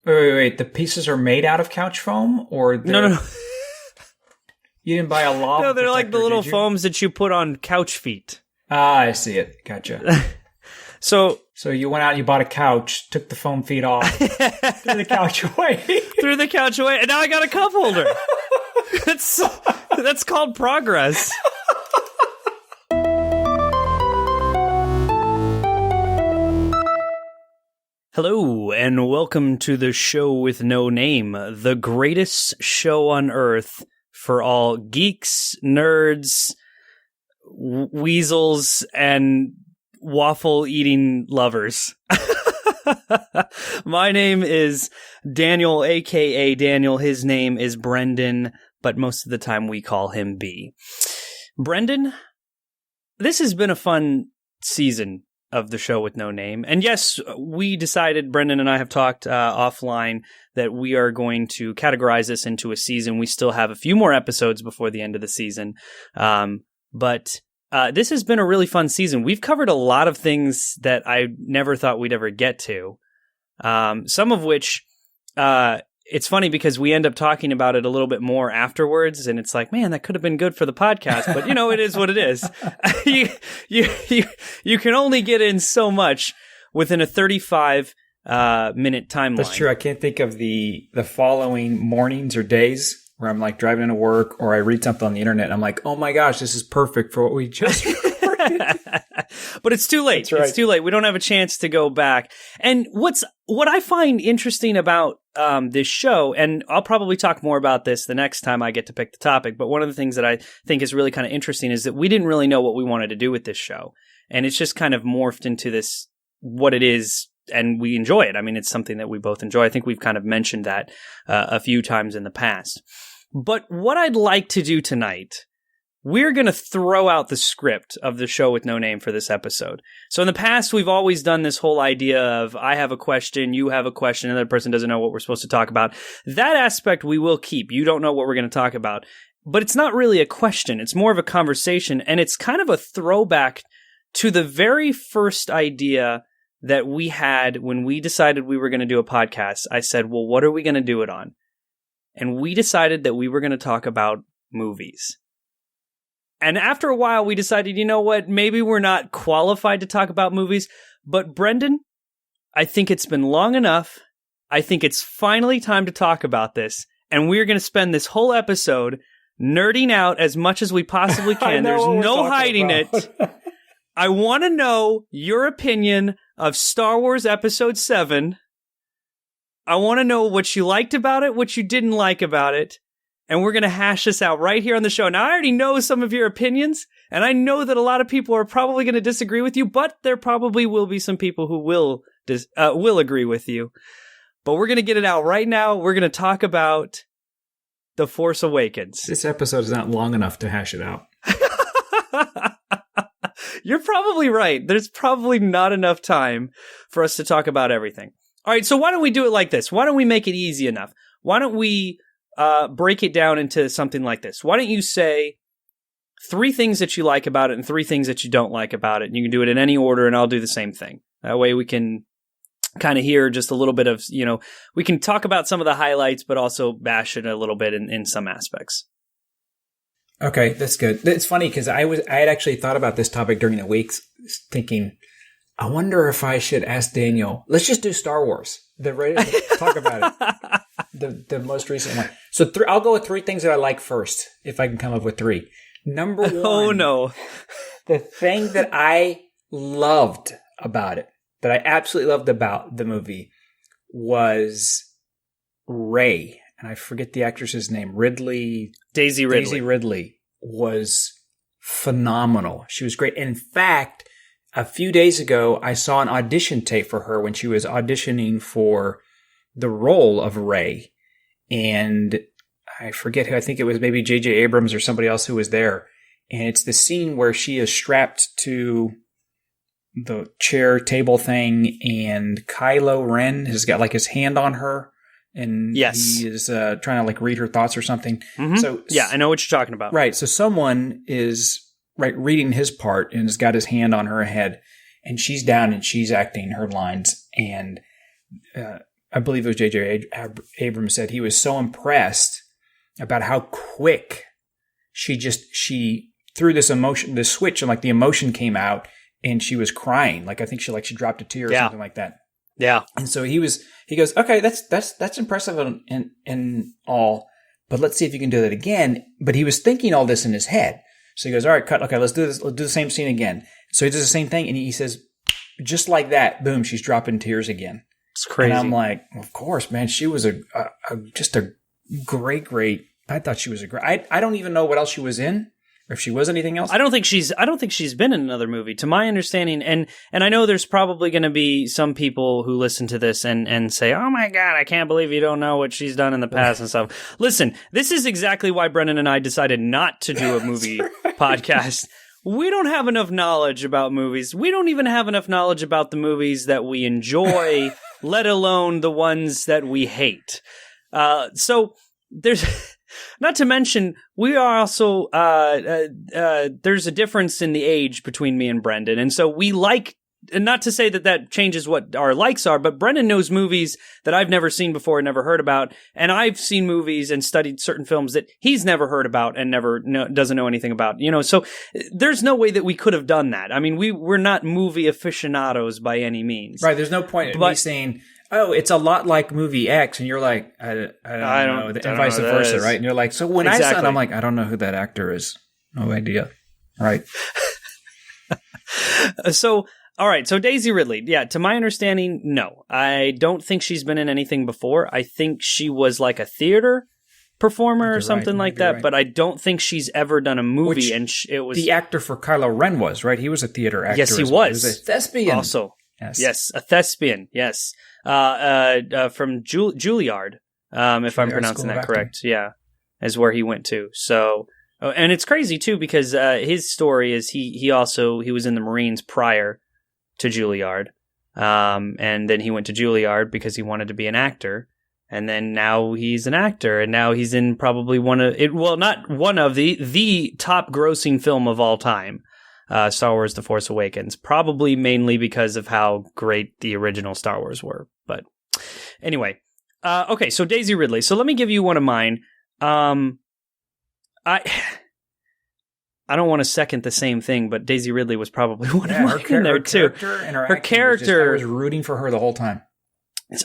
Wait. The pieces are made out of couch foam, or No. You didn't buy a lava? No, they're like the little did you? foams that you put on couch feet. Ah, I see it. Gotcha. So you went out and you bought a couch, took the foam feet off, threw the couch away. Threw the couch away, and now I got a cup holder. That's called progress. Hello, and welcome to the show with no name, the greatest show on earth for all geeks, nerds, weasels, and waffle-eating lovers. My name is Daniel, a.k.a. Daniel. His name is Brendan, but most of the time we call him B. Brendan, this has been a fun season of the show with no name. And yes, we decided, Brendan and I have talked offline, that we are going to categorize this into a season. We still have a few more episodes before the end of the season. But this has been a really fun season. We've covered a lot of things that I never thought we'd ever get to. Some of which, it's funny because we end up talking about it a little bit more afterwards, and it's like, man, that could have been good for the podcast, but you know, it is what it is. You can only get in so much within a 35 minute timeline. That's true. I can't think of the following mornings or days where I'm like driving into work or I read something on the internet and I'm like, oh my gosh, this is perfect for what we just recorded. But it's too late. Right. It's too late. We don't have a chance to go back. And what I find interesting about this show, and I'll probably talk more about this the next time I get to pick the topic, but one of the things that I think is really kind of interesting is that we didn't really know what we wanted to do with this show. And it's just kind of morphed into this, what it is, and we enjoy it. I mean, it's something that we both enjoy. I think we've kind of mentioned that a few times in the past. But what I'd like to do tonight, we're going to throw out the script of the show with no name for this episode. So in the past, we've always done this whole idea of I have a question, you have a question, and the other person doesn't know what we're supposed to talk about. That aspect we will keep. You don't know what we're going to talk about. But it's not really a question. It's more of a conversation, and it's kind of a throwback to the very first idea that we had when we decided we were going to do a podcast. I said, well, what are we going to do it on? And we decided that we were going to talk about movies. And after a while, we decided, you know what, maybe we're not qualified to talk about movies. But Brendan, I think it's been long enough. I think it's finally time to talk about this. And we're going to spend this whole episode nerding out as much as we possibly can. There's no hiding it. I want to know your opinion of Star Wars Episode 7. I want to know what you liked about it, what you didn't like about it. And we're going to hash this out right here on the show. Now, I already know some of your opinions, and I know that a lot of people are probably going to disagree with you, but there probably will be some people who will agree with you. But we're going to get it out right now. We're going to talk about The Force Awakens. This episode is not long enough to hash it out. You're probably right. There's probably not enough time for us to talk about everything. All right, so why don't we do it like this? Why don't we make it easy enough? Why don't we break it down into something like this? Why don't you say 3 things that you like about it and 3 things that you don't like about it? And you can do it in any order, and I'll do the same thing. That way we can kind of hear just a little bit of, we can talk about some of the highlights, but also bash it a little bit in some aspects. Okay, that's good. It's funny because I had actually thought about this topic during the week, thinking, I wonder if I should ask Daniel. Let's just do Star Wars. Talk about it. The most recent one. So I'll go with 3 things that I like first, if I can come up with 3. Number 1. Oh no! The thing that I loved about it, that I absolutely loved about the movie, was Rey, and I forget the actress's name. Daisy Ridley was phenomenal. She was great. In fact, a few days ago, I saw an audition tape for her when she was auditioning for the role of Rey. And I forget who, I think it was maybe J.J. Abrams or somebody else who was there. And it's the scene where she is strapped to the chair table thing, and Kylo Ren has got like his hand on her. And yes, he is trying to like read her thoughts or something. Mm-hmm. So yeah, I know what you're talking about. Right. So someone is reading his part and has got his hand on her head, and she's down and she's acting her lines. And I believe it was J.J. Abrams said he was so impressed about how quick she threw this emotion, this switch, and like the emotion came out and she was crying. Like I think she dropped a tear or something like that. Yeah. And so he goes, okay, that's impressive and all, but let's see if you can do that again. But he was thinking all this in his head. So he goes, all right, cut. Okay, let's do this. Let's do the same scene again. So he does the same thing. And he says, just like that, boom, she's dropping tears again. It's crazy. And I'm like, of course, man, she was just a great, I thought she was a great, I don't even know what else she was in. Or if she was anything else? I don't think she's been in another movie, to my understanding. And I know there's probably going to be some people who listen to this and say, "Oh my God, I can't believe you don't know what she's done in the past and stuff." Listen, this is exactly why Brendan and I decided not to do a movie podcast. We don't have enough knowledge about movies. We don't even have enough knowledge about the movies that we enjoy, let alone the ones that we hate. So there's. Not to mention, we are also, there's a difference in the age between me and Brendan. And so we like, and not to say that changes what our likes are, but Brendan knows movies that I've never seen before and never heard about. And I've seen movies and studied certain films that he's never heard about and doesn't know anything about. So there's no way that we could have done that. I mean, we're not movie aficionados by any means. Right. There's no point in me saying, oh, it's a lot like movie X, and you're like, I don't know, and vice versa, right? And you're like, so when I saw it, I'm like, I don't know who that actor is. No idea. Right. So, all right. So Daisy Ridley, yeah, to my understanding, no. I don't think she's been in anything before. I think she was like a theater performer or something like that, but I don't think she's ever done a movie. And it was the actor for Kylo Ren was, right? He was a theater actor. Yes, he was. He was a thespian. Also. Yes, a thespian. Yes, from Juilliard, if I'm pronouncing that correct. Yeah, is where he went to. So, and it's crazy too because his story is he was in the Marines prior to Juilliard, and then he went to Juilliard because he wanted to be an actor, and then now he's an actor, and now he's in probably not one of the top grossing film of all time. Star Wars The Force Awakens, probably mainly because of how great the original Star Wars were. But anyway, okay, so Daisy Ridley. So let me give you one of mine. I don't want to second the same thing, but Daisy Ridley was probably one of mine in there too. Her character, I was rooting for her the whole time.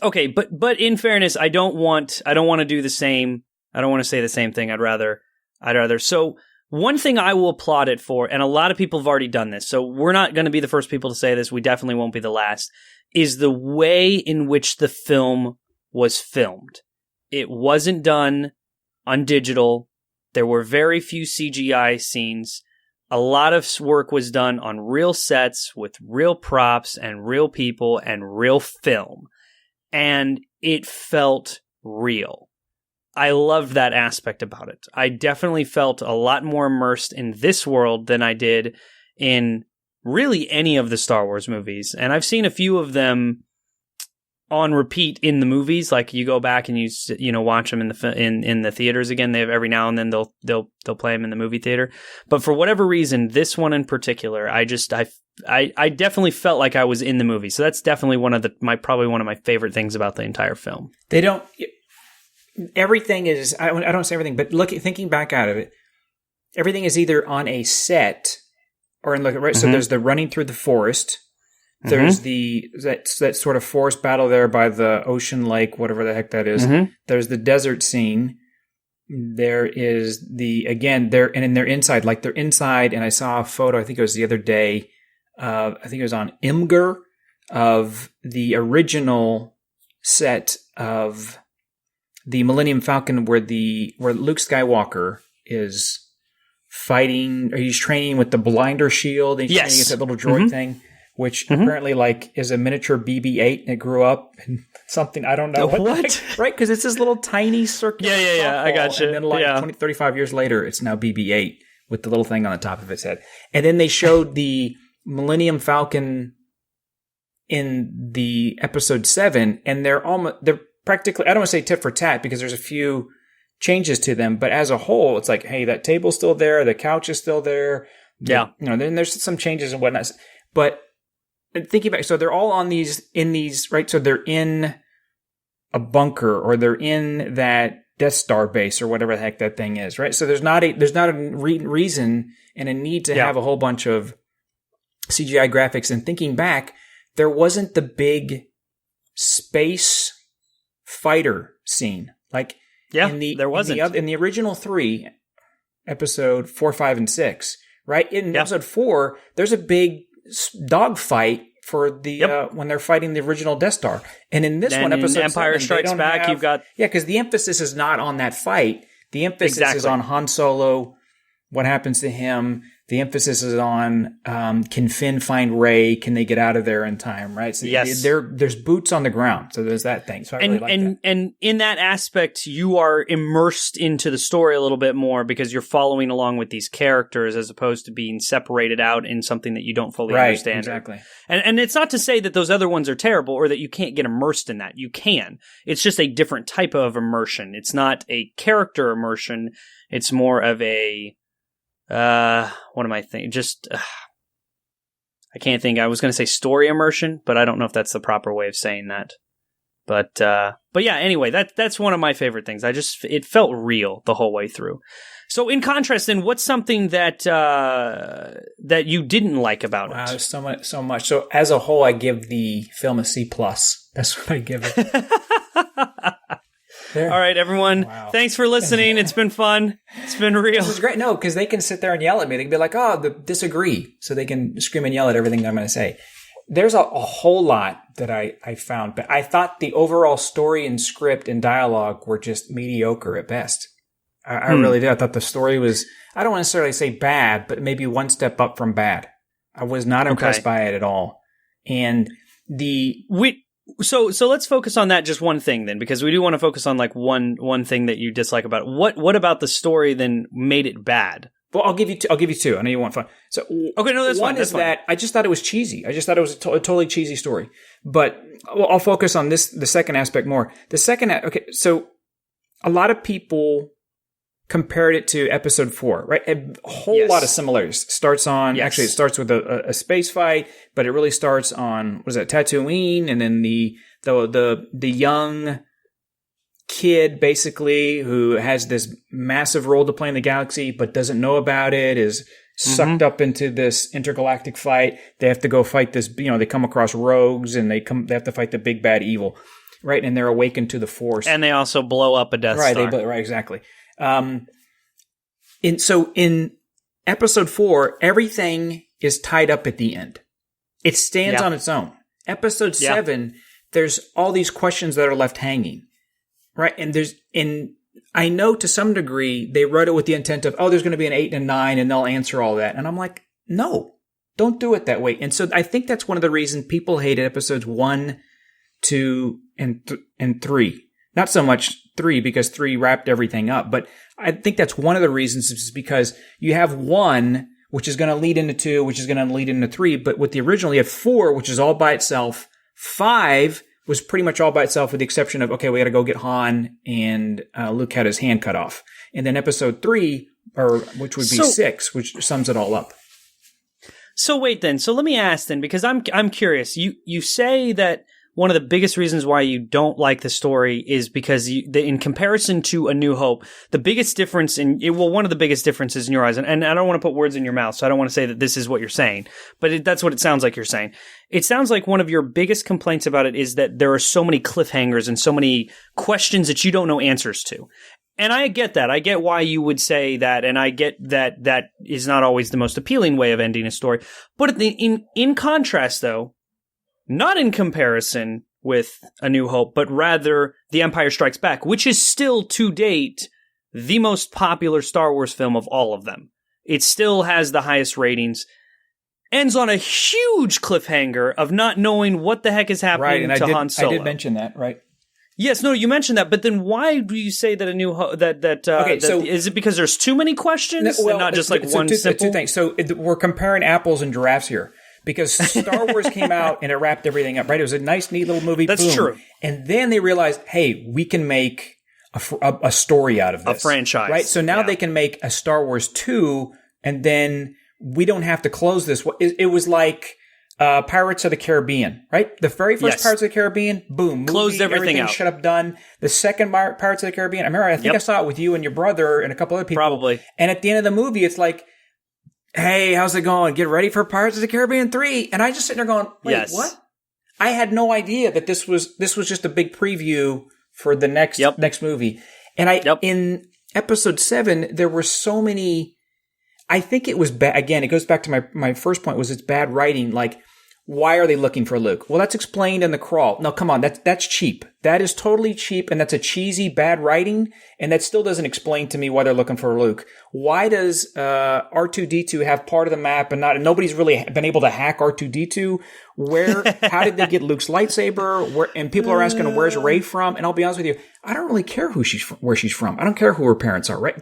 Okay, but in fairness, I don't want to do the same. I don't want to say the same thing. I'd rather. So. One thing I will applaud it for, and a lot of people have already done this, so we're not going to be the first people to say this, we definitely won't be the last, is the way in which the film was filmed. It wasn't done on digital. There were very few CGI scenes. A lot of work was done on real sets with real props and real people and real film. And it felt real. I loved that aspect about it. I definitely felt a lot more immersed in this world than I did in really any of the Star Wars movies. And I've seen a few of them on repeat in the movies. Like you go back and you watch them in the theaters again. They have every now and then they'll play them in the movie theater. But for whatever reason, this one in particular, I definitely felt like I was in the movie. So that's definitely probably one of my favorite things about the entire film. Everything is, I don't say everything, but thinking back out of it, everything is either on a set or right. Mm-hmm. So there's the running through the forest. There's that sort of forest battle there by the ocean lake, whatever the heck that is. Mm-hmm. There's the desert scene. There is they're inside, and I saw a photo, I think it was the other day, I think it was on Imgur, of the original set of the Millennium Falcon where Luke Skywalker is fighting, or he's training with the blinder shield, and he's training against that little droid thing, which apparently is a miniature BB-8, and it grew up and something, I don't know. What? Right? Because it's this little tiny circular Yeah, I got you. And then 20, 35 years later, it's now BB-8 with the little thing on the top of its head. And then they showed the Millennium Falcon in the episode 7, and they're practically, I don't want to say tit for tat because there's a few changes to them, but as a whole, it's like, hey, that table's still there, the couch is still there. Then there's some changes and whatnot. But thinking back, so they're all in these, right? So they're in a bunker or they're in that Death Star base or whatever the heck that thing is, right? So there's not a reason and a need to have a whole bunch of CGI graphics. And thinking back, there wasn't the big space fighter scene. Like, there wasn't. In the original 3, episode 4, 5, and 6, right? In episode 4, there's a big dog fight for the when they're fighting the original Death Star. And in this one, episode Empire 7, Strikes Back, you've got... Yeah, because the emphasis is not on that fight. The emphasis is on Han Solo, what happens to him. The emphasis is on can Finn find Rey? Can they get out of there in time? Right? So there's boots on the ground. So there's that thing. So I really like that. And in that aspect, you are immersed into the story a little bit more because you're following along with these characters as opposed to being separated out in something that you don't fully understand. Exactly. And it's not to say that those other ones are terrible or that you can't get immersed in that. You can. It's just a different type of immersion. It's not a character immersion. It's more of a what am I thinking? Just, I can't think. I was going to say story immersion, but I don't know if that's the proper way of saying that. But yeah, anyway, that's one of my favorite things. It felt real the whole way through. So in contrast, then, what's something that you didn't like about it? Wow, there's so much. So as a whole, I give the film a C+. That's what I give it. All right, everyone. Wow. Thanks for listening. It's been fun. It's been real. This is great. No, because they can sit there and yell at me. They can be like, disagree. So they can scream and yell at everything that I'm going to say. There's a whole lot that I found. But I thought the overall story and script and dialogue were just mediocre at best. I really did. I thought the story was, I don't necessarily say bad, but maybe one step up from bad. I was not impressed by it at all. And So let's focus on that just one thing then, because we do want to focus on like one thing that you dislike about it. What about the story then made it bad? Well, I'll give you two. I know you want fun. So okay, no, that's one fine. That's is that I just thought it was cheesy. I just thought it was a totally cheesy story. But I'll focus on the second aspect more. The second, so a lot of people compared it to episode 4, right? A whole lot of similarities. Actually, it starts with a space fight, but it really starts on, Tatooine, and then the young kid, basically, who has this massive role to play in the galaxy, but doesn't know about it, is sucked up into this intergalactic fight. They have to go fight this, they come across rogues, and they have to fight the big bad evil, right? And they're awakened to the Force. And they also blow up a Death Star. Right, exactly. So in episode 4, everything is tied up at the end. It stands on its own. Episode 7, there's all these questions that are left hanging, right? And I know to some degree they wrote it with the intent of, there's going to be an 8 and a 9 and they'll answer all that. And I'm like, no, don't do it that way. And so I think that's one of the reasons people hated episodes 1, 2, and 3. Not so much 3 because 3 wrapped everything up, but I think that's one of the reasons is because you have 1, which is going to lead into 2, which is going to lead into 3, but with the original, you have 4, which is all by itself. 5 was pretty much all by itself with the exception of, we got to go get Han and Luke had his hand cut off. And then episode 3, which would be 6, which sums it all up. So wait then. So let me ask then, because I'm curious. You say that one of the biggest reasons why you don't like the story is because in comparison to A New Hope, the biggest difference one of the biggest differences in your eyes, and I don't want to put words in your mouth, so I don't want to say that this is what you're saying, but that's what it sounds like you're saying. It sounds like one of your biggest complaints about it is that there are so many cliffhangers and so many questions that you don't know answers to. And I get that. I get why you would say that, and I get that that is not always the most appealing way of ending a story. But in contrast, though, not in comparison with A New Hope, but rather The Empire Strikes Back, which is still, to date, the most popular Star Wars film of all of them. It still has the highest ratings. Ends on a huge cliffhanger of not knowing what the heck is happening to Han Solo. I did mention that, right? Yes, no, you mentioned that, but then why do you say that A New Hope, so is it because there's too many questions and not just like one simple? Two things. So we're comparing apples and giraffes here. Because Star Wars came out and it wrapped everything up, right? It was a nice, neat little movie. That's true. And then they realized, hey, we can make a story out of this. A franchise. Right? So now they can make a Star Wars 2, and then we don't have to close this. It was like Pirates of the Caribbean, right? The very first Yes. Pirates of the Caribbean, boom, movie, Closed everything out. Shut up, done. The second Pirates of the Caribbean, I think I saw it with you and your brother and a couple other people. Probably. And at the end of the movie, it's like, hey, how's it going? Get ready for Pirates of the Caribbean 3. And I just sit there going, wait, what? I had no idea that this was just a big preview for the next movie. And in episode 7, there were so many, I think it was bad. Again, it goes back to my first point was it's bad writing. Like, why are they looking for Luke? Well, that's explained in the crawl. No, come on. That's cheap. That is totally cheap. And that's a cheesy, bad writing. And that still doesn't explain to me why they're looking for Luke. Why does R2-D2 have part of the map and nobody's really been able to hack R2-D2? How did they get Luke's lightsaber? And people are asking, where's Rey from? And I'll be honest with you, I don't really care where she's from. I don't care who her parents are, right?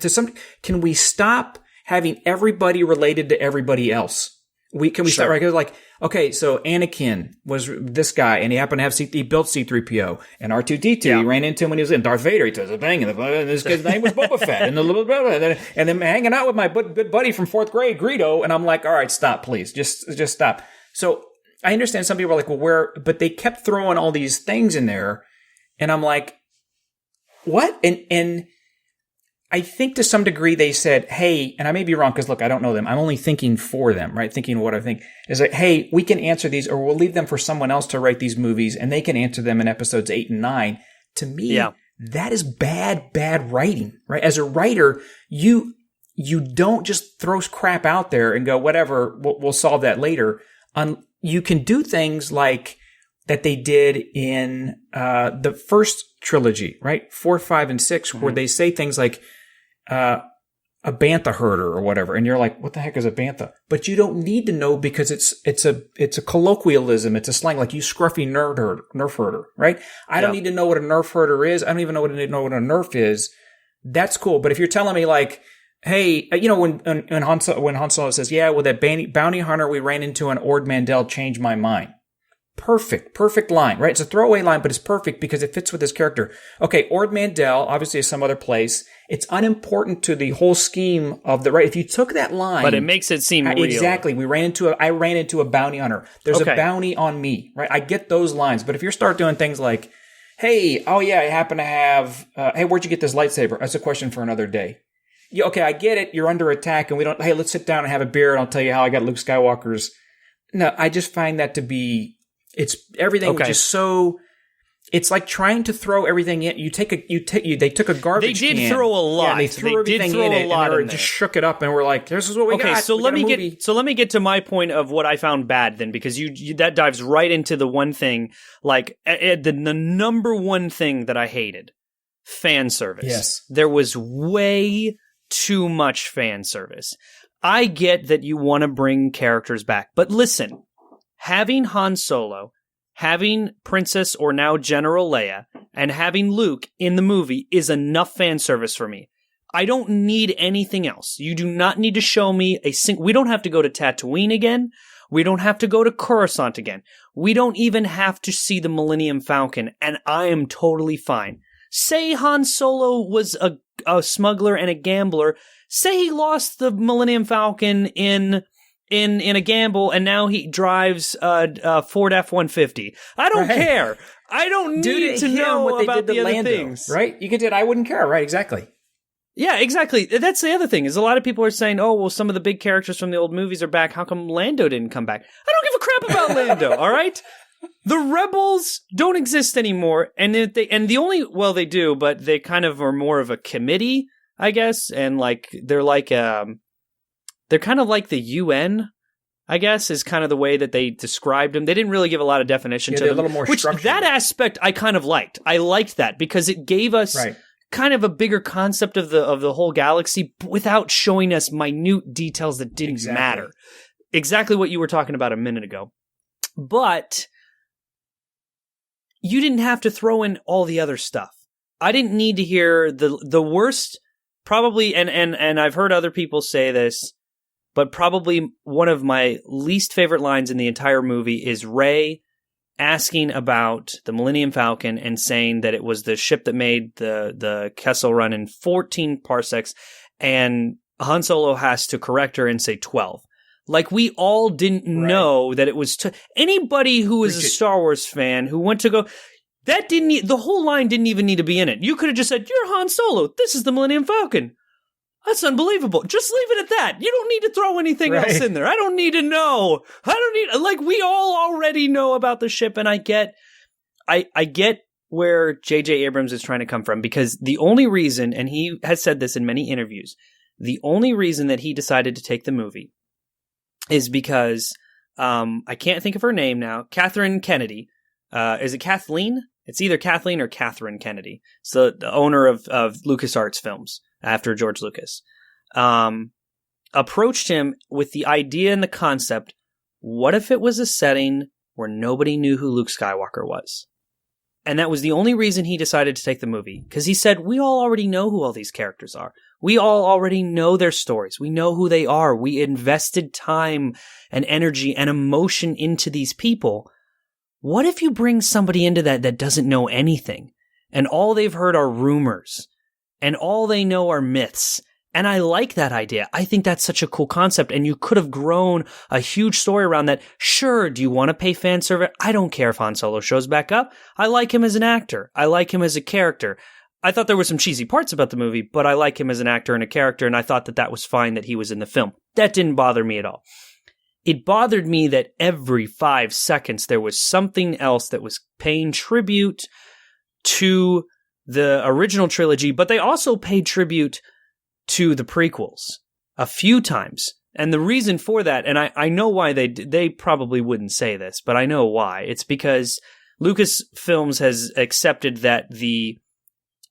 Can we stop having everybody related to everybody else? Can we start right? Because like, okay, so Anakin was this guy, and he happened to have he built C-3PO, and R2-D2 he ran into him when he was in Darth Vader. He does a bang, and this guy's name was Boba Fett, and and then hanging out with my good buddy from 4th grade, Greedo, and I'm like, all right, stop, please, just stop. So I understand some people are like, well, but they kept throwing all these things in there, and I'm like, what? And I think to some degree they said, hey, and I may be wrong because, look, I don't know them. I'm only thinking for them, right? Thinking what I think is like, hey, we can answer these or we'll leave them for someone else to write these movies and they can answer them in episodes 8 and 9. To me, that is bad writing, right? As a writer, you don't just throw crap out there and go, whatever, we'll solve that later. You can do things like that they did in the first trilogy, right? 4, 5, and 6, where they say things like, a bantha herder or whatever, and you're like, what the heck is a bantha? But you don't need to know because it's a colloquialism, it's a slang, like you scruffy nerf herder, right? I don't need to know what a nerf herder is. I don't even know what a nerf is. That's cool. But if you're telling me like, hey, when Han Solo says, yeah, well, that bounty hunter we ran into on Ord Mantell changed my mind. Perfect line, right? It's a throwaway line, but it's perfect because it fits with his character. Okay, Ord Mantell obviously is some other place. It's unimportant to the whole scheme of the right. If you took that line, but it makes it seem real. Exactly. I ran into a bounty hunter. There's a bounty on me, right? I get those lines, but if you start doing things like, hey, oh yeah, I happen to have, hey, where'd you get this lightsaber? That's a question for another day. Yeah, okay, I get it. You're under attack, and hey, let's sit down and have a beer, and I'll tell you how I got Luke Skywalker's. No, I just find that to be. It's everything just so. It's like trying to throw everything in. They took a garbage can. They did throw a lot. Yeah, they threw everything in it, and they just shook it up, and we're like, "This is what we got." So let me get to my point of what I found bad then, because you that dives right into the one thing, like the number one thing that I hated, fan service. Yes, there was way too much fan service. I get that you want to bring characters back, but listen. Having Han Solo, having Princess or now General Leia, and having Luke in the movie is enough fan service for me. I don't need anything else. You do not need to show me we don't have to go to Tatooine again. We don't have to go to Coruscant again. We don't even have to see the Millennium Falcon, and I am totally fine. Say Han Solo was a smuggler and a gambler. Say he lost the Millennium Falcon in a gamble, and now he drives a Ford F-150. I don't care. I don't need to know what about the other things. Right? You could do it. I wouldn't care. Right? Exactly. Yeah, exactly. That's the other thing, is a lot of people are saying, oh, well, some of the big characters from the old movies are back. How come Lando didn't come back? I don't give a crap about Lando, all right? The Rebels don't exist anymore, and they do, but they kind of are more of a committee, I guess, and like they're kind of like the UN, I guess, is kind of the way that they described them. They didn't really give a lot of definition to them. A little more structured. That aspect I kind of liked. I liked that because it gave us kind of a bigger concept of the whole galaxy without showing us minute details that didn't matter. Exactly what you were talking about a minute ago. But you didn't have to throw in all the other stuff. I didn't need to hear the worst, probably, and I've heard other people say this, but probably one of my least favorite lines in the entire movie is Rey asking about the Millennium Falcon and saying that it was the ship that made the Kessel Run in 14 parsecs, and Han Solo has to correct her and say 12. Like, we all didn't know that it was... Anybody who is a Star Wars fan who went to go... the whole line didn't even need to be in it. You could have just said, "You're Han Solo. This is the Millennium Falcon." That's unbelievable. Just leave it at that. You don't need to throw anything else in there. I don't need to know. We all already know about the ship, and I get where J.J. Abrams is trying to come from, because the only reason, and he has said this in many interviews, the only reason that he decided to take the movie is because, I can't think of her name now, Kathleen Kennedy. Is it Kathleen? It's either Kathleen or Catherine Kennedy. So the owner of LucasArts Films after George Lucas, approached him with the idea and the concept. What if it was a setting where nobody knew who Luke Skywalker was? And that was the only reason he decided to take the movie. Because he said, we all already know who all these characters are. We all already know their stories. We know who they are. We invested time and energy and emotion into these people. What if you bring somebody into that doesn't know anything, and all they've heard are rumors, and all they know are myths? And I like that idea. I think that's such a cool concept, and you could have grown a huge story around that. Sure, do you want to pay fan service? I don't care if Han Solo shows back up. I like him as an actor. I like him as a character. I thought there were some cheesy parts about the movie, but I like him as an actor and a character, and I thought that was fine that he was in the film. That didn't bother me at all. It bothered me that every 5 seconds there was something else that was paying tribute to the original trilogy, but they also paid tribute to the prequels a few times. And the reason for that, and I know why they probably wouldn't say this, but I know why. It's because Lucasfilms has accepted that the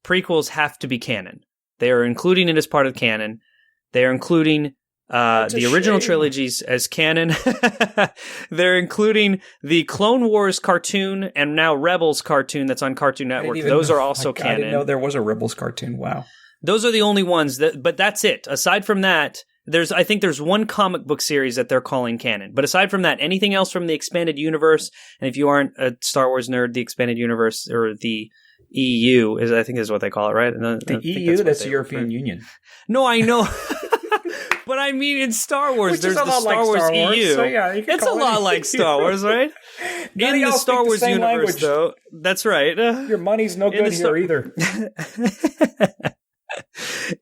prequels have to be canon. They are including it as part of the canon. They are including the original trilogies as canon. They're including the Clone Wars cartoon and now Rebels cartoon that's on Cartoon Network. Those are also canon. I didn't know there was a Rebels cartoon. Wow. Those are the only ones but that's it. Aside from that, I think there's one comic book series that they're calling canon. But aside from that, anything else from the expanded universe, and if you aren't a Star Wars nerd, the expanded universe, or the EU I think is what they call it, right? The EU, that's the European Union. No, I know. But I mean, in Star Wars, which there's the Star Wars EU. So yeah, it's a lot like Star Wars, right? In the Star Wars universe, though, that's right. Your money's no good here either.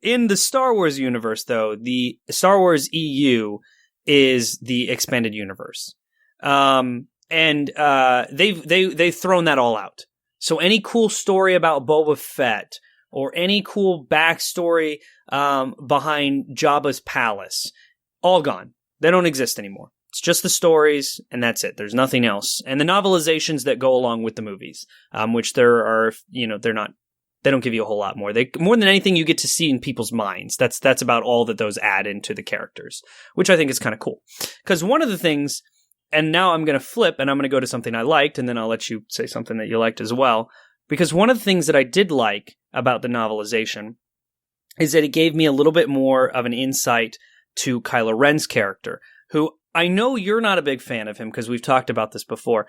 In the Star Wars universe, though, the Star Wars EU is the expanded universe, and they've thrown that all out. So any cool story about Boba Fett, or any cool backstory behind Jabba's palace, all gone. They don't exist anymore. It's just the stories, and that's it. There's nothing else. And the novelizations that go along with the movies, which there are, they don't give you a whole lot more. More than anything, you get to see in people's minds. That's about all that those add into the characters, which I think is kind of cool. Because one of the things, and now I'm going to flip, and I'm going to go to something I liked, and then I'll let you say something that you liked as well. Because one of the things that I did like about the novelization is that it gave me a little bit more of an insight to Kylo Ren's character, who I know you're not a big fan of him because we've talked about this before.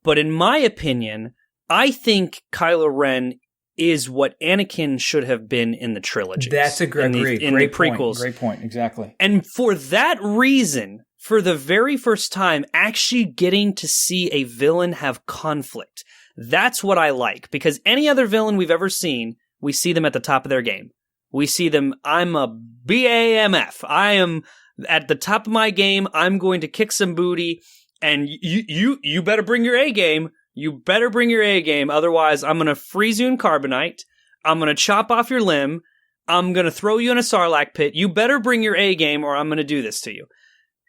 But in my opinion, I think Kylo Ren is what Anakin should have been in the trilogy. That's a great the prequels. Great point, exactly. And for that reason, for the very first time, actually getting to see a villain have conflict. That's what I like, because any other villain we've ever seen, we see them at the top of their game. We see them, I'm a BAMF. I am at the top of my game. I'm going to kick some booty, and you better bring your A game. You better bring your A game. Otherwise, I'm going to freeze you in carbonite. I'm going to chop off your limb. I'm going to throw you in a Sarlacc pit. You better bring your A game, or I'm going to do this to you.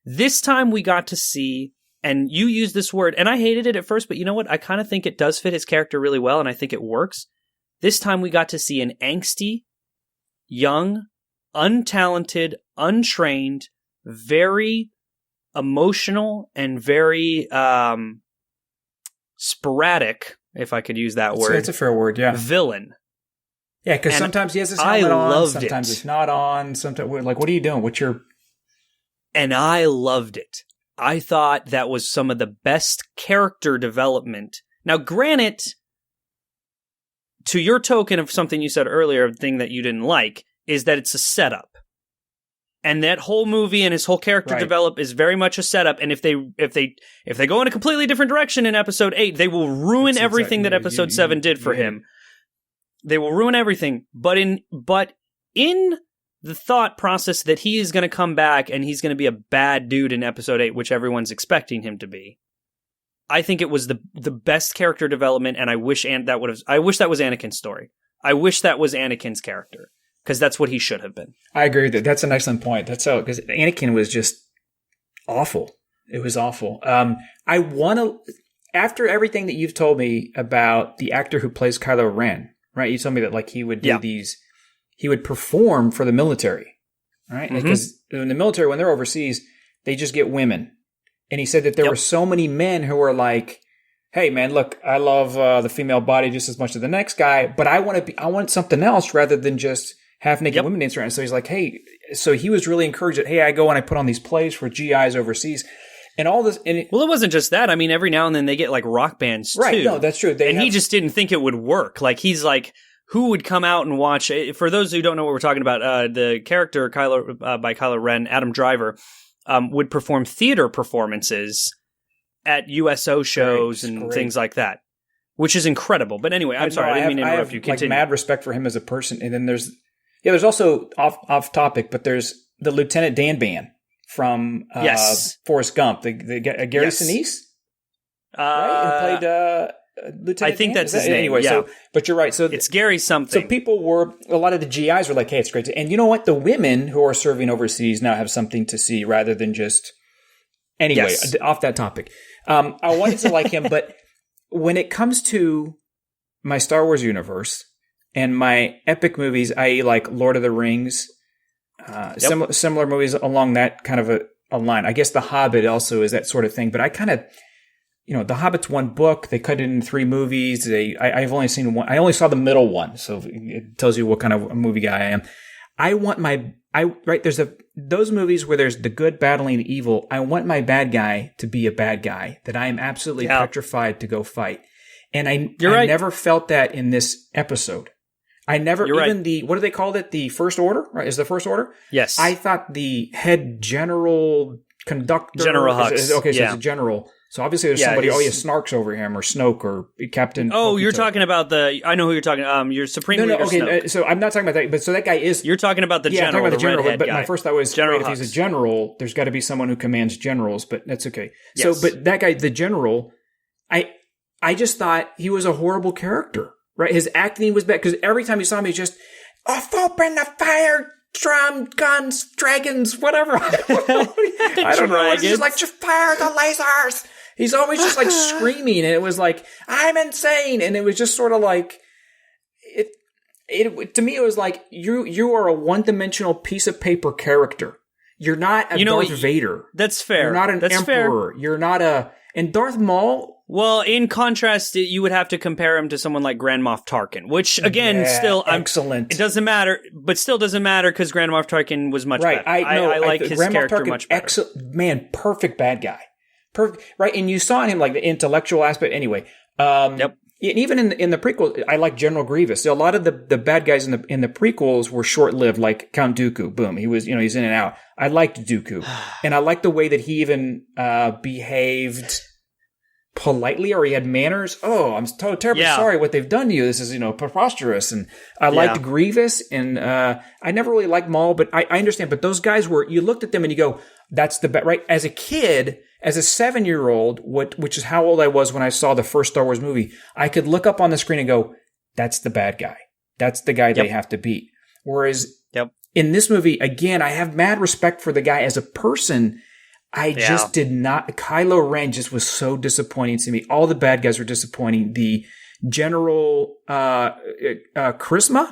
This time we got to see, and you used this word, and I hated it at first, but you know what? I kind of think it does fit his character really well, and I think it works. This time we got to see an angsty, young, untalented, untrained, very emotional, and very sporadic, if I could use that word. It's a fair word, yeah. Villain. Yeah, because sometimes he has his helmet on, sometimes it's not on, sometimes, like, what are you doing? What's your... And I loved it. I thought that was some of the best character development. Now, granted, to your token of something you said earlier, a thing that you didn't like, is that it's a setup. And that whole movie and his whole character develop is very much a setup. And if they go in a completely different direction in episode 8, they will ruin everything that episode 7 did for him. They will ruin everything. But in the thought process that he is going to come back and he's going to be a bad dude in episode 8, which everyone's expecting him to be, I think it was the best character development. And I wish that was Anakin's story. I wish that was Anakin's character. Because that's what he should have been. I agree with that. That's an excellent point. That's so, because Anakin was just awful. It was awful. I want to, after everything that you've told me about the actor who plays Kylo Ren, right? You told me that like he would do he would perform for the military, right? Because in the military, when they're overseas, they just get women. And he said that there were so many men who were like, hey man, look, I love the female body just as much as the next guy, but I want something else rather than just half naked women dance around. So he's like, hey, so he was really encouraged that, hey, I go and I put on these plays for GIs overseas and all this. And it wasn't just that. I mean, every now and then they get like rock bands too. Right. No, that's true. He just didn't think it would work. Like he's like, who would come out and watch? For those who don't know what we're talking about, the character by Kylo Ren, Adam Driver, would perform theater performances at USO shows and things like that, which is incredible. But anyway, I'm sorry, I didn't mean to interrupt you. Continue. Like mad respect for him as a person. And then there's also off topic, but there's the Lieutenant Dan Band from Forrest Gump, the Gary Sinise, right? And played Lieutenant. I think Dan? That's his name. Anyway, so but you're right. So it's Gary something. So a lot of the GIs were like, hey, it's great. And you know what? The women who are serving overseas now have something to see rather than just. Anyway, off that topic. I wanted to like him, but when it comes to my Star Wars universe and my epic movies, i.e. like Lord of the Rings, similar movies along that kind of a line. I guess The Hobbit also is that sort of thing, but I kind of, The Hobbit's one book. They cut it into 3 movies. I've only seen one. I only saw the middle one, so it tells you what kind of a movie guy I am. I want there's those movies where there's the good battling the evil. I want my bad guy to be a bad guy that I am absolutely petrified to go fight. And I never felt that in this episode. I never, what do they call it? The First Order, right? Is the First Order? Yes. I thought the head general conductor. General Hux. So it's a general. So obviously there's somebody, Snark's over him, or Snoke, or Captain. Oh, you're talking about I know who you're talking. Your Supreme Leader Snoke. So I'm not talking about that, but so that guy is. You're talking about the general. I'm talking about the general, but guy. my first thought was, General if Hux. he's a general, there's got to be someone who commands generals, but that's okay. Yes. So, but that guy, the general, I just thought he was a horrible character, right? His acting was bad, because every time you saw him, he's just, open the fire drum, guns, dragons, whatever. I don't know. It's just like, just fire the lasers. He's always just like screaming, and it was like, I'm insane. And it was just sort of like, it to me, it was like, you are a one-dimensional piece of paper character. You're not a Darth Vader. That's fair. You're not an emperor. Fair. You're not and Darth Maul. Well, in contrast, you would have to compare him to someone like Grand Moff Tarkin, which again, excellent. It doesn't matter, but still doesn't matter because Grand Moff Tarkin was much better. I like his Grand character Moff Tarkin, much better. Perfect bad guy. Perfect, right? And you saw in him like the intellectual aspect. Anyway, even in the prequel, I like General Grievous. So a lot of the bad guys in the prequels were short lived, like Count Dooku. Boom, he was he's in and out. I liked Dooku, and I liked the way that he even behaved politely, or he had manners. Oh, I'm so terribly sorry what they've done to you. This is preposterous. And I liked Grievous, and I never really liked Maul, but I understand. But those guys you looked at them and you go, that's the best, right? As a kid. As a 7-year-old, which is how old I was when I saw the first Star Wars movie, I could look up on the screen and go, that's the bad guy. That's the guy they have to beat. Whereas in this movie, again, I have mad respect for the guy as a person. I just did not. Kylo Ren just was so disappointing to me. All the bad guys were disappointing. The General Charisma?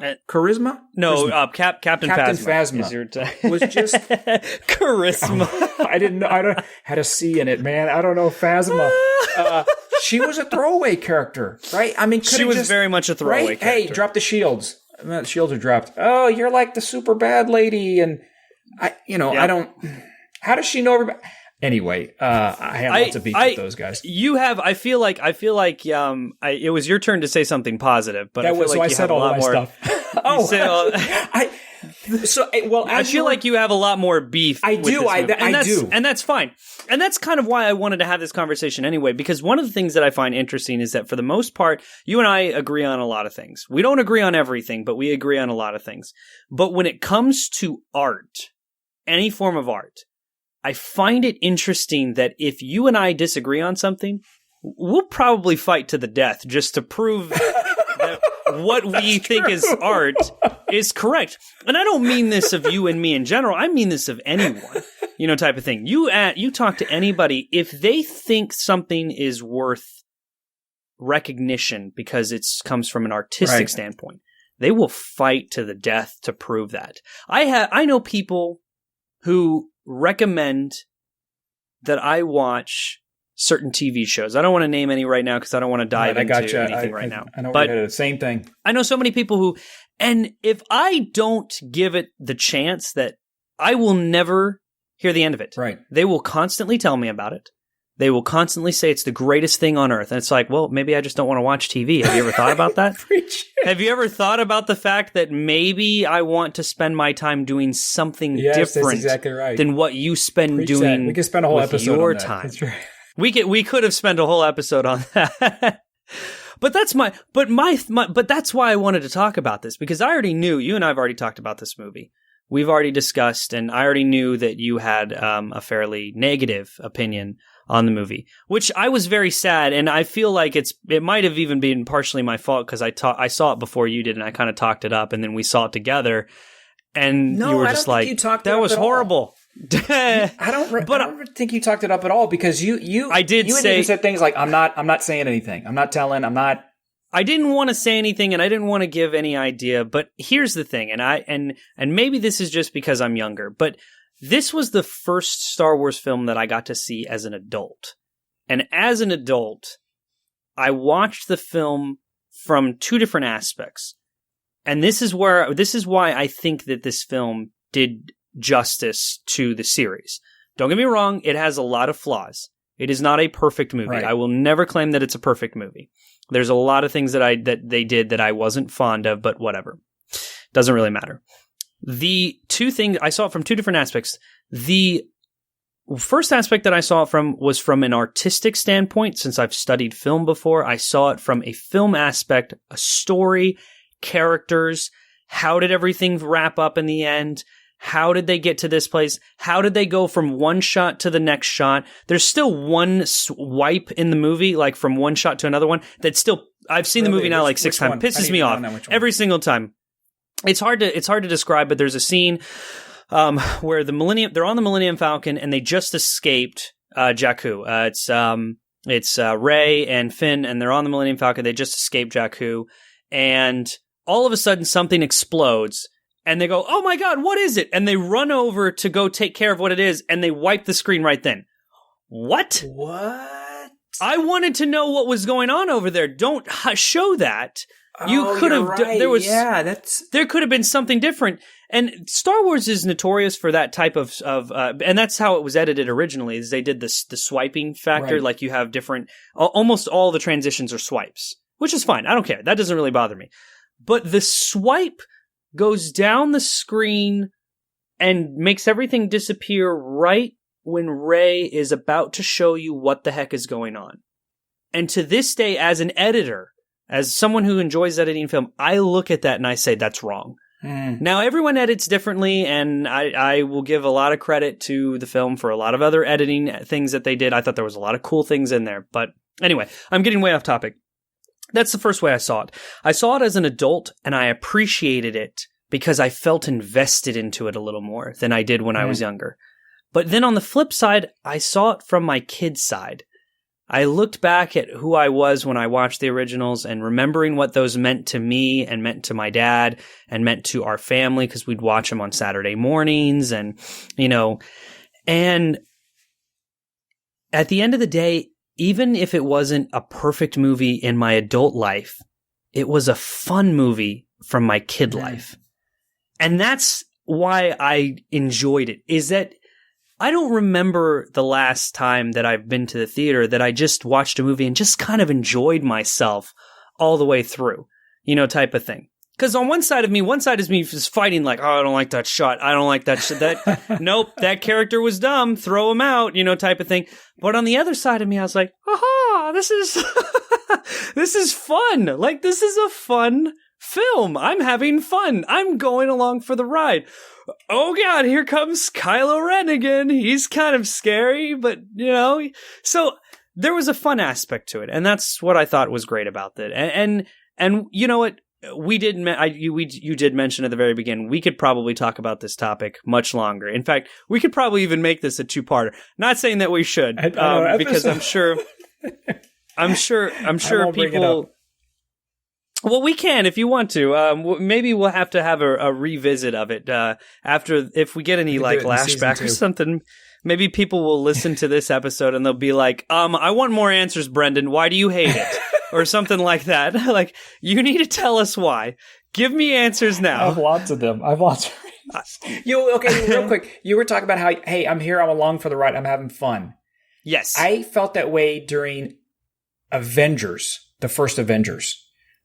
No, Captain Phasma was just charisma. I didn't know. I don't had a C in it, man. I don't know Phasma. She was a throwaway character, right? I mean, she was very much a throwaway character. Hey, drop the shields. The shields are dropped. Oh, you're like the super bad lady, and I don't. How does she know everybody? Anyway, I have lots of beef with those guys. You have. I feel like. It was your turn to say something positive, but I feel like you have a lot more stuff. I feel like you have a lot more beef. I do. I do, and that's fine. And that's kind of why I wanted to have this conversation anyway. Because one of the things that I find interesting is that for the most part, you and I agree on a lot of things. We don't agree on everything, but we agree on a lot of things. But when it comes to art, any form of art, I find it interesting that if you and I disagree on something, we'll probably fight to the death just to prove that what we think is art is correct. And I don't mean this of you and me in general. I mean this of anyone, type of thing. You talk to anybody, if they think something is worth recognition because it comes from an artistic standpoint, they will fight to the death to prove that. I know people who recommend that I watch certain TV shows. I don't want to name any right now because I don't want to dive into anything right now. I know, but the same thing. I know so many people who, and if I don't give it the chance, that I will never hear the end of it. Right. They will constantly tell me about it. They will constantly say it's the greatest thing on earth. And it's like, well, maybe I just don't want to watch TV. Have you ever thought about that? Have you ever thought about the fact that maybe I want to spend my time doing something different that's exactly right. than what you spend doing? We could spend a whole episode your on that. Time. That's right. We could have spent a whole episode on that. But that's but that's why I wanted to talk about this, because I already knew, you and I have already talked about this movie. We've already discussed, and I already knew that you had a fairly negative opinion on the movie, which I was very sad, and I feel like it might have even been partially my fault because I saw it before you did, and I kind of talked it up, and then we saw it together, and you were just like, "That was horrible." I don't think you talked it up at all, because you even said things like, I'm not saying anything. I'm not telling. I'm not. I didn't want to say anything, and I didn't want to give any idea. But here's the thing, and maybe this is just because I'm younger, but this was the first Star Wars film that I got to see as an adult. And as an adult, I watched the film from two different aspects. And this is why I think that this film did justice to the series. Don't get me wrong, it has a lot of flaws. It is not a perfect movie. Right. I will never claim that it's a perfect movie. There's a lot of things that they did that I wasn't fond of, but whatever. Doesn't really matter. The two things, I saw it from two different aspects. The first aspect that I saw it from was from an artistic standpoint. Since I've studied film before, I saw it from a film aspect, a story, characters. How did everything wrap up in the end? How did they get to this place? How did they go from one shot to the next shot? There's still one swipe in the movie, like from one shot to another one. That's still, I've seen the movie now like 6 times. Pisses me off every single time. It's hard to describe, but there's a scene where they're on the Millennium Falcon and they just escaped Jakku. It's Rey and Finn, and they're on the Millennium Falcon. They just escaped Jakku, and all of a sudden something explodes, and they go, "Oh my God, what is it?" And they run over to go take care of what it is, and they wipe the screen right then. What? I wanted to know what was going on over there. Don't show that. You could have. Right. There could have been something different. And Star Wars is notorious for that type of and that's how it was edited originally. Is they did the swiping factor, like you have different. Almost all the transitions are swipes, which is fine. I don't care. That doesn't really bother me. But the swipe goes down the screen and makes everything disappear right when Rey is about to show you what the heck is going on. And to this day, as an editor, as someone who enjoys editing film, I look at that and I say, that's wrong. Now, everyone edits differently, and I will give a lot of credit to the film for a lot of other editing things that they did. I thought there was a lot of cool things in there. But anyway, I'm getting way off topic. That's the first way I saw it. I saw it as an adult, and I appreciated it because I felt invested into it a little more than I did when I was younger. But then on the flip side, I saw it from my kid's side. I looked back at who I was when I watched the originals and remembering what those meant to me and meant to my dad and meant to our family, because we'd watch them on Saturday mornings and at the end of the day, even if it wasn't a perfect movie in my adult life, it was a fun movie from my kid life. And that's why I enjoyed it, is that I don't remember the last time that I've been to the theater that I just watched a movie and just kind of enjoyed myself all the way through, type of thing. Because on one side is me just fighting like, oh, I don't like that shot. I don't like that shit. Nope, that character was dumb. Throw him out, type of thing. But on the other side of me, I was like, aha, this is, this is fun. Like, this is a fun film. I'm having fun. I'm going along for the ride. Oh God, here comes Kylo Ren again. He's kind of scary, but so there was a fun aspect to it. And that's what I thought was great about it. And you know what? You did mention at the very beginning, we could probably talk about this topic much longer. In fact, we could probably even make this a two-parter. Not saying that we should, because I'm sure people. Well, we can if you want to. Maybe we'll have to have a revisit of it after, if we get any flashback or something. Maybe people will listen to this episode and they'll be like, I want more answers, Brendan. Why do you hate it? Or something like that. Like, you need to tell us why. Give me answers now. I have lots of them. Okay, real quick. You were talking about how, hey, I'm here, I'm along for the ride, I'm having fun. Yes. I felt that way during Avengers, the first Avengers.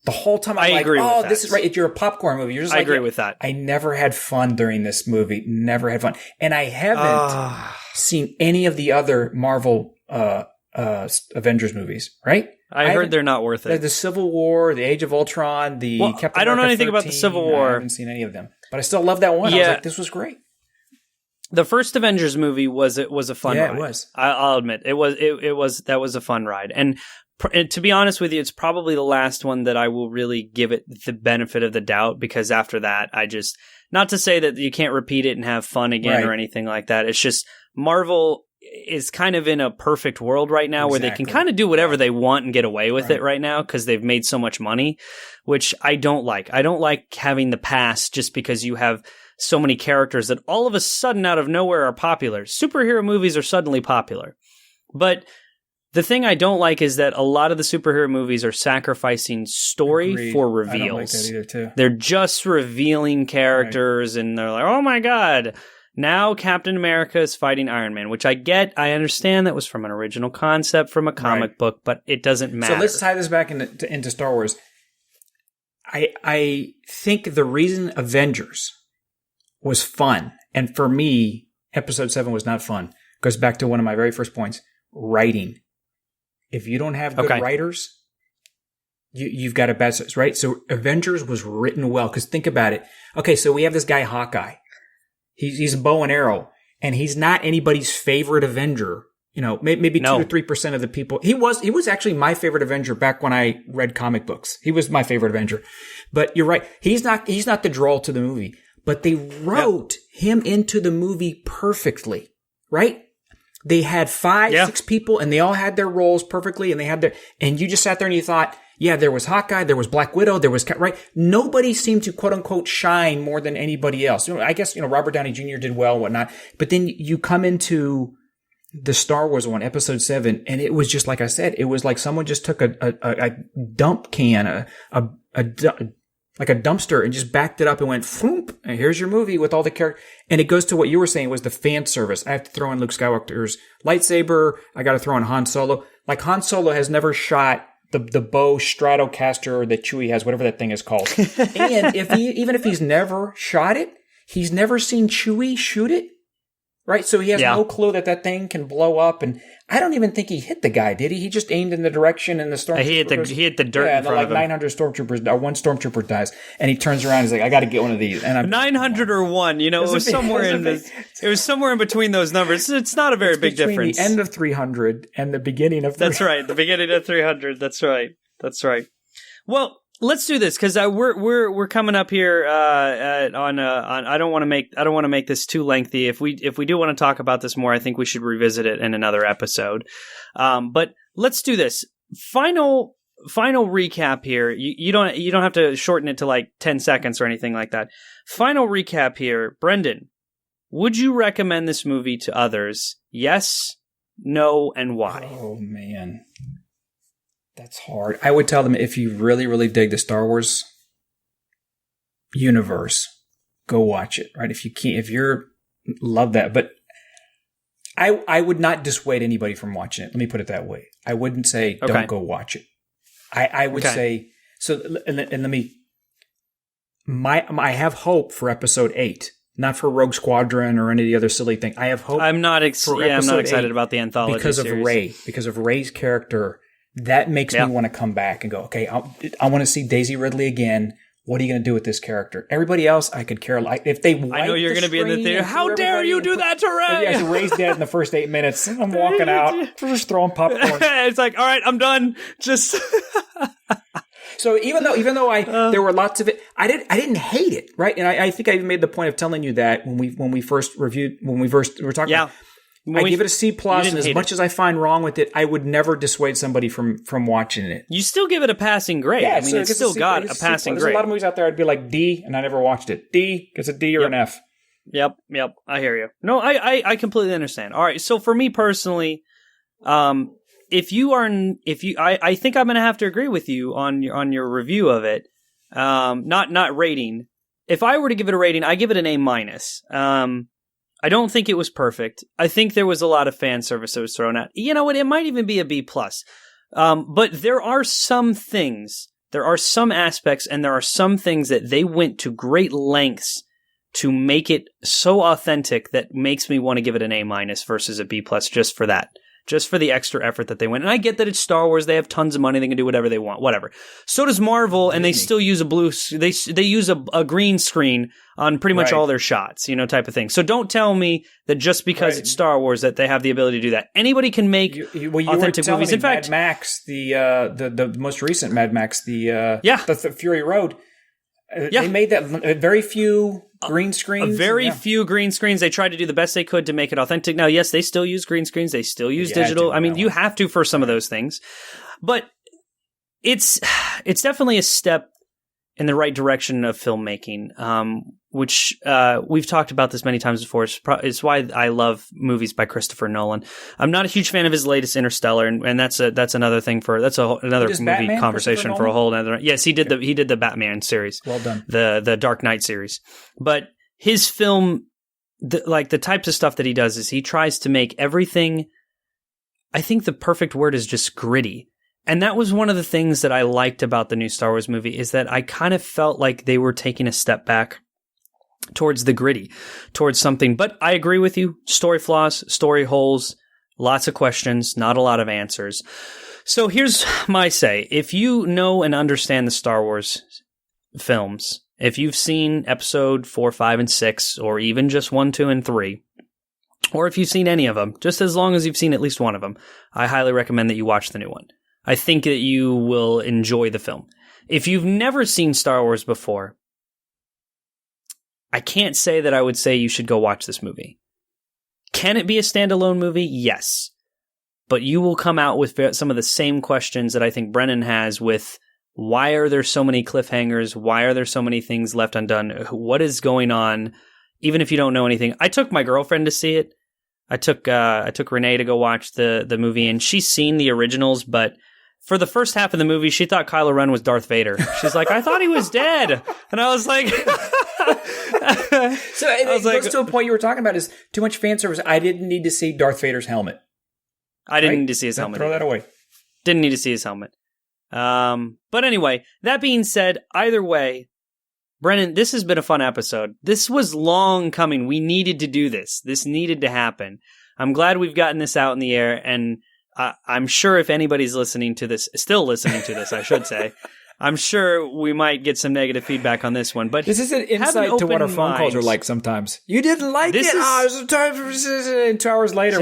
The whole time I'm this is right. You're a popcorn movie. You're just I agree with that. I never had fun during this movie. Never had fun. And I haven't seen any of the other Marvel Avengers movies, right? I heard they're not worth it. The Civil War, the Age of Ultron, the Captain America I don't know anything 13, about the Civil War. I haven't seen any of them. But I still love that one. Yeah. I was like, this was great. The first Avengers movie was a fun ride. Yeah, it was. I'll admit. That was a fun ride. And to be honest with you, it's probably the last one that I will really give it the benefit of the doubt, because after that, not to say that you can't repeat it and have fun again or anything like that. It's just Marvel is kind of in a perfect world right now where they can kind of do whatever they want and get away with it right now because they've made so much money, which I don't like. I don't like having the past just because you have so many characters that all of a sudden out of nowhere are popular. Superhero movies are suddenly popular. But the thing I don't like is that a lot of the superhero movies are sacrificing story for reveals. I don't like that either, too. They're just revealing characters and they're like, oh my God, now Captain America is fighting Iron Man, which I get. I understand that was from an original concept from a comic book, but it doesn't matter. So let's tie this back into Star Wars. I think the reason Avengers was fun, and for me, Episode 7 was not fun, goes back to one of my very first points, writing. If you don't have good writers, you've got a bad sense, right? So Avengers was written well, because think about it. Okay, so we have this guy Hawkeye. He's a bow and arrow, and he's not anybody's favorite Avenger. Maybe 2 to 3% of the people. He was actually my favorite Avenger back when I read comic books. He was my favorite Avenger. But you're right. He's not the draw to the movie. But they wrote him into the movie perfectly, right? They had 5-6 people, and they all had their roles perfectly, and you just sat there and you thought, yeah, there was Hawkeye, there was Black Widow, there was, right? Nobody seemed to, quote unquote, shine more than anybody else. I guess, Robert Downey Jr. did well and whatnot. But then you come into the Star Wars one, Episode 7, and it was just like I said, it was like someone just took a dump can, like a dumpster, and just backed it up and went, Foomp, and here's your movie with all the characters. And it goes to what you were saying was the fan service. I have to throw in Luke Skywalker's lightsaber. I got to throw in Han Solo. Like, Han Solo has never shot the bow Stratocaster that Chewie has, whatever that thing is called. And even if he's never shot it, he's never seen Chewie shoot it. Right? So he has no clue that thing can blow up. And I don't even think he hit the guy, did he? He just aimed in the direction, and the stormtrooper he hit the dirt in front of him. 900 stormtroopers, one stormtrooper dies, and he turns around and he's like, I got to get one of these. And 900 or one, it was somewhere in between those numbers. It's not a very big difference. The end of 300 and the beginning of 300. That's right. The beginning of 300. That's right. Well, let's do this, because we're coming up here on I don't want to make this too lengthy. If we do want to talk about this more, I think we should revisit it in another episode. But let's do this. Final recap here. You don't have to shorten it to like 10 seconds or anything like that. Final recap here. Brendan, would you recommend this movie to others? Yes, no, and why? Oh man. That's hard. I would tell them, if you really, really dig the Star Wars universe, go watch it, right? If you can't, if you're love that, but I would not dissuade anybody from watching it. Let me put it that way. I wouldn't say don't go watch it. I would say so. And let me. I have hope for episode 8, not for Rogue Squadron or any of the other silly thing. I have hope. I'm not excited about the anthology because series. of Rey. Because of Rey's character, that makes me want to come back and go. Okay, I want to see Daisy Ridley again. What are you going to do with this character? Everybody else, I could care. Like if they, I know you're going to be in the theater. How dare you do that to Rey? Yeah, Rey's dead in the first 8 minutes. I'm walking out, just throwing popcorn. It's like, all right, I'm done. Just. So even though there were lots of it, I didn't hate it, right? And I think I even made the point of telling you that when we first were talking. Yeah. I give it a C+, and as much as I find wrong with it, I would never dissuade somebody from watching it. You still give it a passing grade. Yeah, I mean, it's still got a passing grade. There's a lot of movies out there I'd be like D, and I never watched it. D gets a D or an F. Yep. I hear you. No, I completely understand. All right, so for me personally, I think I'm going to have to agree with you on your review of it. Not rating. If I were to give it a rating, I give it an A-. I don't think it was perfect. I think there was a lot of fan service that was thrown out. You know what? It might even be a B+. But there are some things, there are some aspects, and there are some things that they went to great lengths to make it so authentic that makes me want to give it an A- versus a B+ just for that. Just for the extra effort that they went. And I get that it's Star Wars. They have tons of money. They can do whatever they want. Whatever. So does Marvel, and they still use they use a green screen on pretty much all their shots, type of thing. So don't tell me that just because it's Star Wars that they have the ability to do that. Anybody can make authentic movies. In fact, Mad Max, the most recent Mad Max, the Fury Road, they made that very few green screens. Few green screens. They tried to do the best they could to make it authentic. Now, yes, they still use green screens. They still use digital. I mean, you have to for some of those things. But it's definitely a step in the right direction of filmmaking, which we've talked about this many times before. It's why I love movies by Christopher Nolan. I'm not a huge fan of his latest Interstellar, and that's another thing another movie Batman, conversation for a whole another. Yes, he did the Batman series. Well done. The Dark Knight series. But his film, the types of stuff that he does is he tries to make everything. I think the perfect word is just gritty. And that was one of the things that I liked about the new Star Wars movie is that I kind of felt like they were taking a step back towards the gritty, towards something. But I agree with you. Story flaws, story holes, lots of questions, not a lot of answers. So here's my say. If you know and understand the Star Wars films, if you've seen episode 4, 5, and 6, or even just 1, 2, and 3, or if you've seen any of them, just as long as you've seen at least one of them, I highly recommend that you watch the new one. I think that you will enjoy the film. If you've never seen Star Wars before, I can't say that I would say you should go watch this movie. Can it be a standalone movie? Yes. But you will come out with some of the same questions that I think Brennan has with why are there so many cliffhangers? Why are there so many things left undone? What is going on? Even if you don't know anything. I took my girlfriend to see it. I took Renee to go watch the movie, and she's seen the originals, but for the first half of the movie, she thought Kylo Ren was Darth Vader. She's like, I thought he was dead. And I was like... So it goes to a point you were talking about is too much fan service. I didn't need to see Darth Vader's helmet. I didn't need to see his helmet. Throw that away. Didn't need to see his helmet. But anyway, that being said, either way, Brennan, this has been a fun episode. This was long coming. We needed to do this. This needed to happen. I'm glad we've gotten this out in the air, and I'm sure if anybody's still listening to this, I should say, I'm sure we might get some negative feedback on this one. But this is an insight to what our phone calls are like sometimes. You didn't like it? It was time for 2 hours later.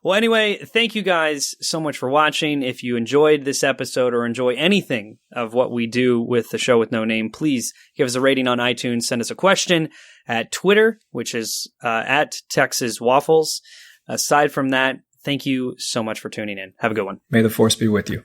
Well, anyway, thank you guys so much for watching. If you enjoyed this episode or enjoy anything of what we do with the show with no name, please give us a rating on iTunes. Send us a question at Twitter, which is at Texas Waffles. Aside from that, thank you so much for tuning in. Have a good one. May the Force be with you.